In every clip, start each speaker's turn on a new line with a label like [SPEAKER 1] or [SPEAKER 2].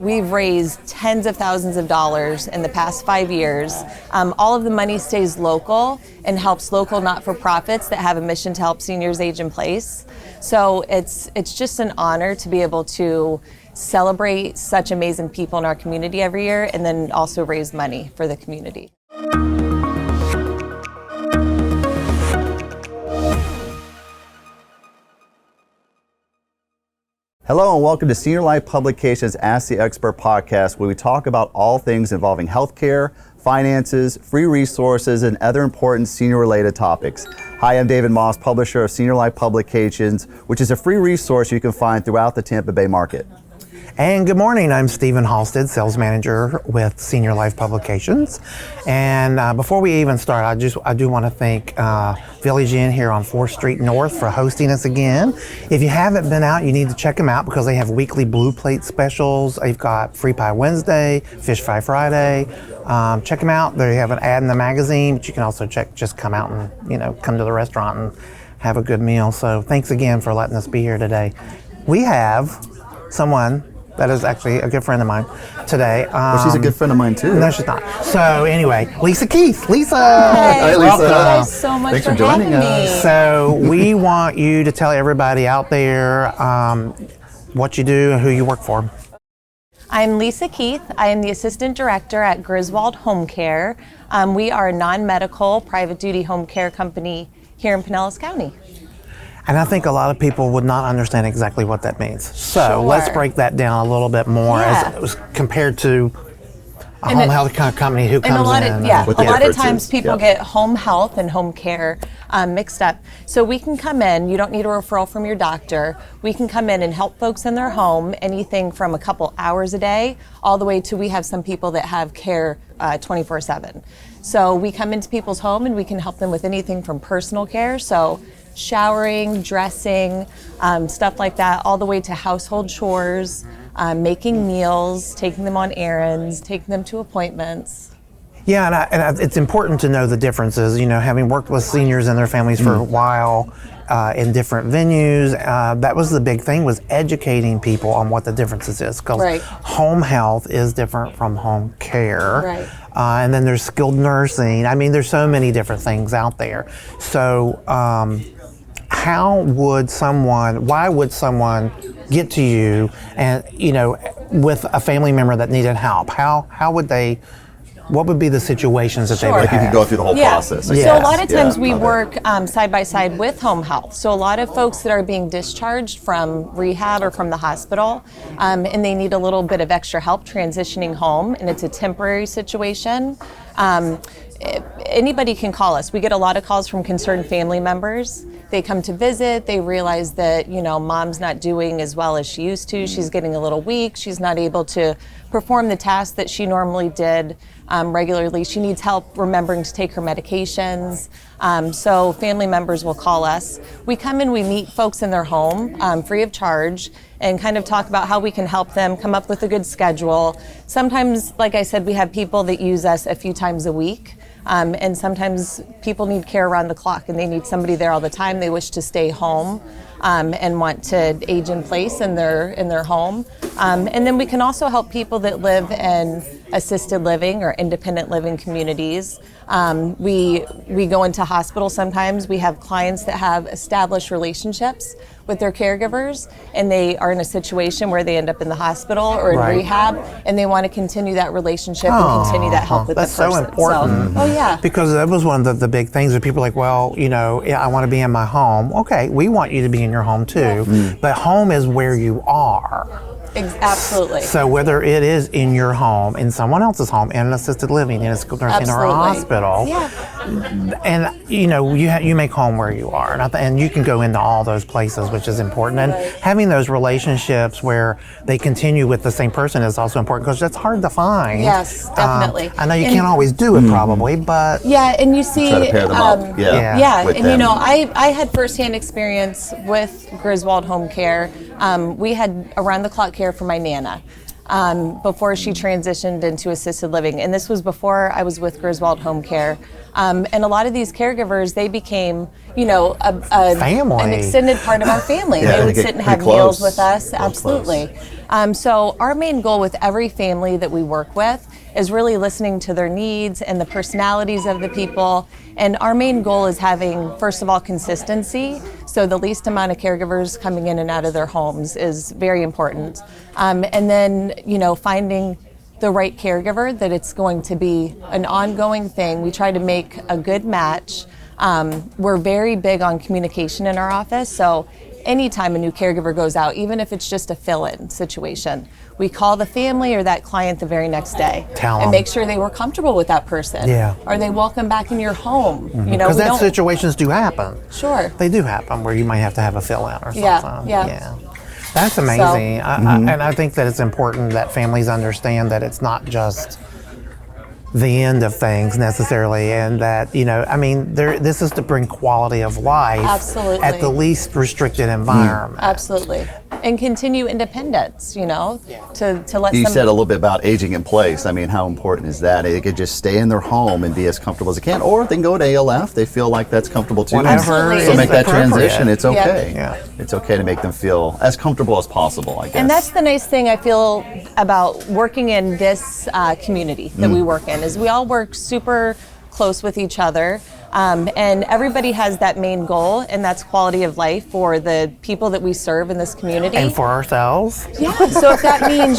[SPEAKER 1] we've raised tens of thousands of dollars in the past 5 years. All of the money stays local and helps local not-for-profits that have a mission to help seniors age in place. So it's just an honor to be able to celebrate such amazing people in our community every year, and then also raise money for the community.
[SPEAKER 2] Hello and welcome to Senior Life Publications Ask the Expert podcast, where we talk about all things involving healthcare, finances, free resources, and other important senior-related topics. Hi, I'm David Moss, publisher of Senior Life Publications, which is a free resource you can find throughout the Tampa Bay market.
[SPEAKER 3] And good morning, I'm Stephen Halstead, sales manager with Senior Life Publications. And before we even start, I do want to thank Village Inn here on 4th Street North for hosting us again. If you haven't been out, you need to check them out because they have weekly Blue Plate specials. They've got Free Pie Wednesday, Fish Fry Friday. Check them out. They have an ad in the magazine, but you can also just come out and, come to the restaurant and have a good meal. So thanks again for letting us be here today. We have someone that is actually a good friend of mine today.
[SPEAKER 2] Well, she's a good friend of mine too.
[SPEAKER 3] No, she's not. So anyway, Lisa Keith. Lisa!
[SPEAKER 1] Hey,
[SPEAKER 2] Lisa.
[SPEAKER 1] Thank you guys so much
[SPEAKER 2] Thanks
[SPEAKER 1] for
[SPEAKER 2] for joining
[SPEAKER 1] having
[SPEAKER 2] us.
[SPEAKER 1] me.
[SPEAKER 3] So we want you to tell everybody out there what you do and who you work for.
[SPEAKER 1] I'm Lisa Keith. I am the Assistant Director at Griswold Home Care. We are a non-medical private duty home care company here in Pinellas County.
[SPEAKER 3] And I think a lot of people would not understand exactly what that means. So
[SPEAKER 1] Sure.
[SPEAKER 3] let's break that down a little bit more as compared to a home health company who comes in.
[SPEAKER 1] A lot of
[SPEAKER 2] differences.
[SPEAKER 1] times people get home health and home care mixed up. So we can come in, you don't need a referral from your doctor. We can come in and help folks in their home, anything from a couple hours a day, all the way to we have some people that have care 24/7. So we come into people's home and we can help them with anything from personal care, so showering, dressing, stuff like that, all the way to household chores, making meals, taking them on errands, taking them to appointments.
[SPEAKER 3] Yeah, and it's important to know the differences. Having worked with seniors and their families for a while in different venues, that was the big thing, was educating people on what the differences is. Because home health is different from home care.
[SPEAKER 1] Right.
[SPEAKER 3] And then there's skilled nursing. I mean, there's so many different things out there. So why would someone get to you and, with a family member that needed help? What would be the situations that they would
[SPEAKER 2] Like you
[SPEAKER 3] have?
[SPEAKER 2] could go through the whole process.
[SPEAKER 3] Yes.
[SPEAKER 1] So a lot of times we work side by side with home health. So a lot of folks that are being discharged from rehab or from the hospital, and they need a little bit of extra help transitioning home, and it's a temporary situation. Anybody can call us. We get a lot of calls from concerned family members. They come to visit, they realize that, mom's not doing as well as she used to. She's getting a little weak. She's not able to perform the tasks that she normally did regularly. She needs help remembering to take her medications. So family members will call us. We come in, we meet folks in their home free of charge and kind of talk about how we can help them come up with a good schedule. Sometimes, like I said, we have people that use us a few times a week. And sometimes people need care around the clock and they need somebody there all the time. They wish to stay home and want to age in place in their home. And then we can also help people that live in assisted living or independent living communities. We go into hospitals sometimes. We have clients that have established relationships with their caregivers, and they are in a situation where they end up in the hospital or in rehab, and they want to continue that relationship and continue that help with the person.
[SPEAKER 3] That's so important.
[SPEAKER 1] So,
[SPEAKER 3] because that was one of the big things that people are like, well, I want to be in my home. Okay, we want you to be in your home too, but home is where you are.
[SPEAKER 1] Absolutely.
[SPEAKER 3] So whether it is in your home, in someone else's home, in an assisted living, in a skilled nursing or a hospital, and you make home where you are, and you can go into all those places, which is important. And having those relationships where they continue with the same person is also important because that's hard to find.
[SPEAKER 1] Yes, definitely.
[SPEAKER 3] I know you can't always do it probably, but
[SPEAKER 1] and you see,
[SPEAKER 2] try to pair them up.
[SPEAKER 1] and I had firsthand experience with Griswold Home Care. We had around the clock care for my Nana. before she transitioned into assisted living. And this was before I was with Griswold Home Care. And a lot of these caregivers, they became,
[SPEAKER 3] Family.
[SPEAKER 1] an extended part of our family.
[SPEAKER 2] Yeah,
[SPEAKER 1] they would
[SPEAKER 2] get
[SPEAKER 1] sit and have
[SPEAKER 2] pretty
[SPEAKER 1] meals
[SPEAKER 2] close.
[SPEAKER 1] with us.
[SPEAKER 2] Real
[SPEAKER 1] Absolutely. So our main goal with every family that we work with is really listening to their needs and the personalities of the people. And our main goal is having, first of all, consistency. So the least amount of caregivers coming in and out of their homes is very important. And then, finding the right caregiver, that it's going to be an ongoing thing. We try to make a good match. We're very big on communication in our office. So anytime a new caregiver goes out, even if it's just a fill-in situation, we call the family or that client the very next day
[SPEAKER 3] Tell
[SPEAKER 1] and
[SPEAKER 3] 'em.
[SPEAKER 1] make sure they were comfortable with that person.
[SPEAKER 3] Yeah.
[SPEAKER 1] Are they welcome back in your home?
[SPEAKER 3] Because that situations do happen.
[SPEAKER 1] Sure.
[SPEAKER 3] They do happen where you might have to have a fill-in or something.
[SPEAKER 1] Yeah.
[SPEAKER 3] That's amazing. And I think that it's important that families understand that it's not just the end of things necessarily, and that this is to bring quality of life
[SPEAKER 1] Absolutely.
[SPEAKER 3] at the least restricted environment.
[SPEAKER 1] Absolutely. And continue independence, to let
[SPEAKER 2] You
[SPEAKER 1] some.
[SPEAKER 2] said a little bit about aging in place. I mean, how important is that? They could just stay in their home and be as comfortable as they can, or they can go to ALF. They feel like that's comfortable too.
[SPEAKER 3] Whatever
[SPEAKER 2] So
[SPEAKER 1] is
[SPEAKER 2] make that
[SPEAKER 3] appropriate.
[SPEAKER 2] transition. It's okay.
[SPEAKER 3] Yeah.
[SPEAKER 2] It's okay to make them feel as comfortable as possible, I guess.
[SPEAKER 1] And that's the nice thing I feel about working in this community that we work in, is we all work super close with each other. And everybody has that main goal, and that's quality of life for the people that we serve in this community.
[SPEAKER 3] And for ourselves.
[SPEAKER 1] Yeah, so if that means,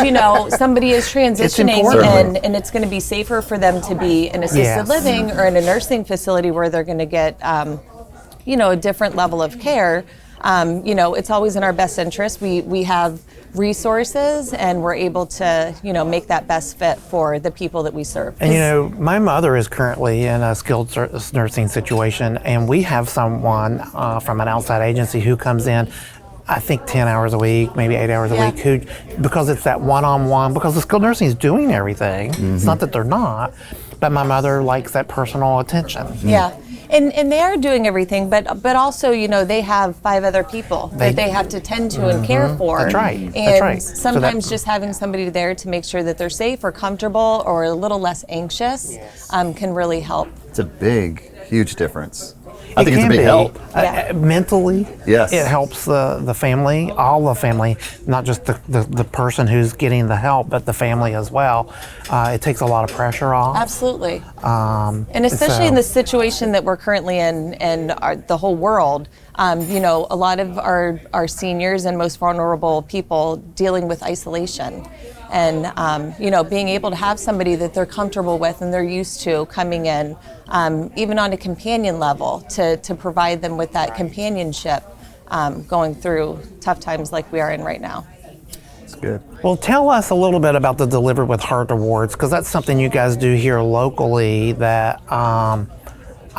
[SPEAKER 1] somebody is transitioning
[SPEAKER 3] important.
[SPEAKER 1] and it's going to be safer for them to be in assisted
[SPEAKER 3] Yes.
[SPEAKER 1] living or in a nursing facility where they're going to get, a different level of care, it's always in our best interest. We have resources, and we're able to, make that best fit for the people that we serve.
[SPEAKER 3] And my mother is currently in a skilled nursing situation, and we have someone from an outside agency who comes in, I think 10 hours a week, maybe 8 hours a
[SPEAKER 1] Yeah.
[SPEAKER 3] week, because it's that one-on-one, because the skilled nursing is doing everything. It's not that they're not, but my mother likes that personal attention.
[SPEAKER 1] Yeah. And they are doing everything, but also, they have 5 other people that they have to tend to and care for.
[SPEAKER 3] That's right.
[SPEAKER 1] And
[SPEAKER 3] That's right. So
[SPEAKER 1] sometimes just having somebody there to make sure that they're safe or comfortable or a little less anxious can really help.
[SPEAKER 2] It's a big, huge difference. I think it's a
[SPEAKER 3] can
[SPEAKER 2] big
[SPEAKER 3] be.
[SPEAKER 2] help.
[SPEAKER 1] Yeah.
[SPEAKER 3] Mentally,
[SPEAKER 2] Yes.
[SPEAKER 3] it helps the family, all the family, not just the person who's getting the help, but the family as well. It takes a lot of pressure off.
[SPEAKER 1] Absolutely. And especially in the situation that we're currently in and the whole world, a lot of our seniors and most vulnerable people dealing with isolation. And, being able to have somebody that they're comfortable with and they're used to coming in, even on a companion level, to provide them with that companionship going through tough times like we are in right now.
[SPEAKER 2] It's good.
[SPEAKER 3] Well, tell us a little bit about the Delivered with Heart Awards, because that's something you guys do here locally that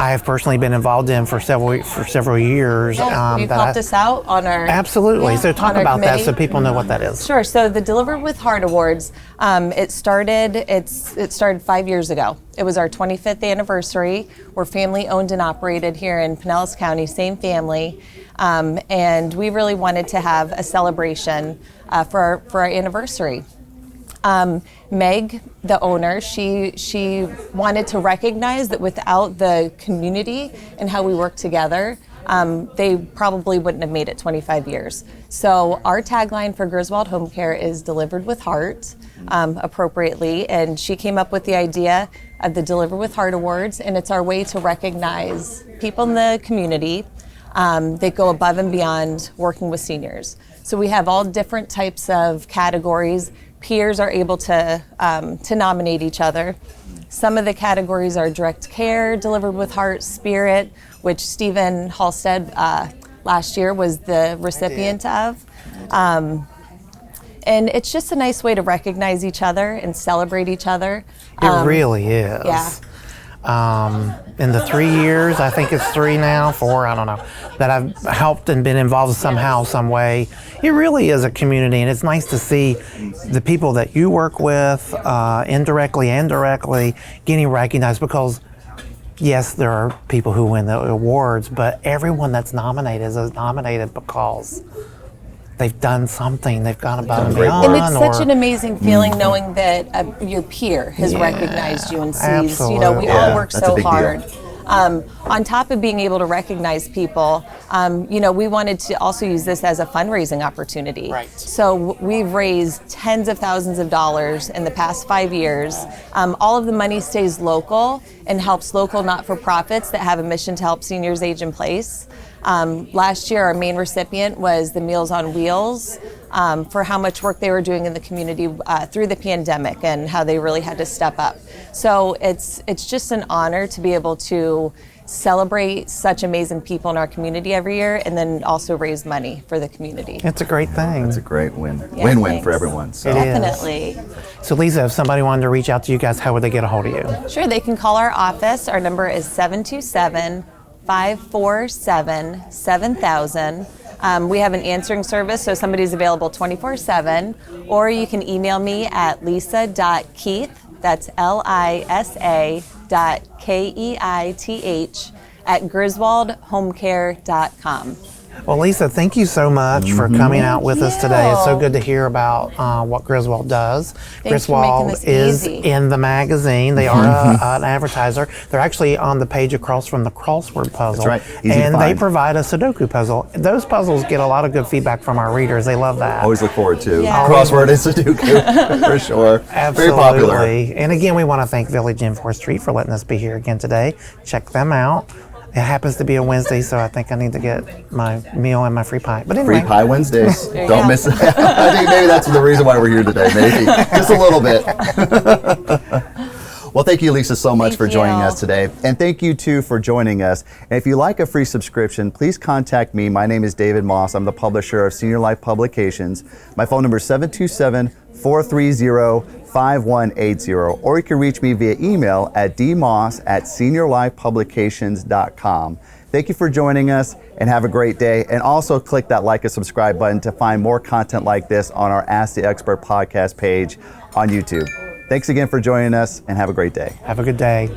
[SPEAKER 3] I have personally been involved in for several years.
[SPEAKER 1] Yeah, you've helped us out on our...
[SPEAKER 3] Absolutely. So talk
[SPEAKER 1] on our
[SPEAKER 3] about that
[SPEAKER 1] committee.
[SPEAKER 3] so people know what that is.
[SPEAKER 1] Sure. So the Delivered with Heart Awards, it started 5 years ago. It was our 25th anniversary. We're family owned and operated here in Pinellas County, same family. And we really wanted to have a celebration for our anniversary. Meg, the owner, she wanted to recognize that without the community and how we work together, they probably wouldn't have made it 25 years. So our tagline for Griswold Home Care is Delivered with Heart, appropriately, and she came up with the idea of the Deliver with Heart Awards, and it's our way to recognize people in the community that go above and beyond working with seniors. So we have all different types of categories. Peers are able to nominate each other. Some of the categories are direct care, Delivered with Heart, Spirit, which Stephen Halstead last year was the recipient of. And it's just a nice way to recognize each other and celebrate each other.
[SPEAKER 3] It really is.
[SPEAKER 1] Yeah.
[SPEAKER 3] In the 3 years, I think it's 3 now, 4, I don't know, that I've helped and been involved somehow, some way, it really is a community, and it's nice to see the people that you work with, indirectly and directly, getting recognized, because yes, there are people who win the awards, but everyone that's nominated is nominated because they've done something. They've gone above and
[SPEAKER 2] great
[SPEAKER 3] beyond.
[SPEAKER 1] And it's such
[SPEAKER 3] or-
[SPEAKER 1] an amazing feeling knowing that your peer has recognized you and sees, we
[SPEAKER 3] absolutely.
[SPEAKER 1] all
[SPEAKER 2] Yeah,
[SPEAKER 1] work
[SPEAKER 2] that's a
[SPEAKER 1] so
[SPEAKER 2] big deal.
[SPEAKER 1] hard. On top of being able to recognize people, we wanted to also use this as a fundraising opportunity.
[SPEAKER 3] Right.
[SPEAKER 1] So we've raised tens of thousands of dollars in the past 5 years. All of the money stays local and helps local not-for-profits that have a mission to help seniors age in place. Last year, our main recipient was the Meals on Wheels for how much work they were doing in the community through the pandemic and how they really had to step up. So it's just an honor to be able to celebrate such amazing people in our community every year and then also raise money for the community.
[SPEAKER 3] It's a great thing.
[SPEAKER 2] It's a great win.
[SPEAKER 1] Yeah,
[SPEAKER 2] Win-win for
[SPEAKER 1] thanks.
[SPEAKER 2] everyone. So.
[SPEAKER 3] It is.
[SPEAKER 1] Definitely.
[SPEAKER 3] So Lisa, if somebody wanted to reach out to you guys, how would they get a hold of you?
[SPEAKER 1] Sure, they can call our office. Our number is 727-547-7000. We have an answering service, so somebody's available 24/7, or you can email me at lisa.keith, that's LISA.KEITH, at griswoldhomecare.com.
[SPEAKER 3] Well, Lisa, thank you so much for coming out with us today. It's so good to hear about what Griswold does.
[SPEAKER 1] Thanks for making
[SPEAKER 3] Griswold
[SPEAKER 1] this
[SPEAKER 3] is
[SPEAKER 1] easy.
[SPEAKER 3] in the magazine. They are an advertiser. They're actually on the page across from the crossword puzzle.
[SPEAKER 2] That's right. Easy to
[SPEAKER 3] And they
[SPEAKER 2] find.
[SPEAKER 3] provide a Sudoku puzzle. Those puzzles get a lot of good feedback from our readers. They love that.
[SPEAKER 2] Always look forward to
[SPEAKER 1] Yeah.
[SPEAKER 2] crossword and Sudoku for sure.
[SPEAKER 3] Absolutely.
[SPEAKER 2] Very popular.
[SPEAKER 3] And again, we want to thank Village Inn 4th Street for letting us be here again today. Check them out. It happens to be a Wednesday, so I think I need to get my meal and my free pie. But anyway,
[SPEAKER 2] Free Pie Wednesdays.
[SPEAKER 1] you
[SPEAKER 2] Don't
[SPEAKER 1] go.
[SPEAKER 2] miss it. I think maybe that's the reason why we're here today. Maybe just a little bit. Well, thank you, Lisa, so much
[SPEAKER 1] Thank
[SPEAKER 2] for joining
[SPEAKER 1] you.
[SPEAKER 2] us today. And thank you, too, for joining us. And if you like a free subscription, please contact me. My name is David Moss. I'm the publisher of Senior Life Publications. My phone number is 727-430-5180. Or you can reach me via email at dmoss@seniorlifepublications.com. Thank you for joining us and have a great day. And also click that like and subscribe button to find more content like this on our Ask the Expert podcast page on YouTube. Thanks again for joining us and have a great day.
[SPEAKER 3] have a good day.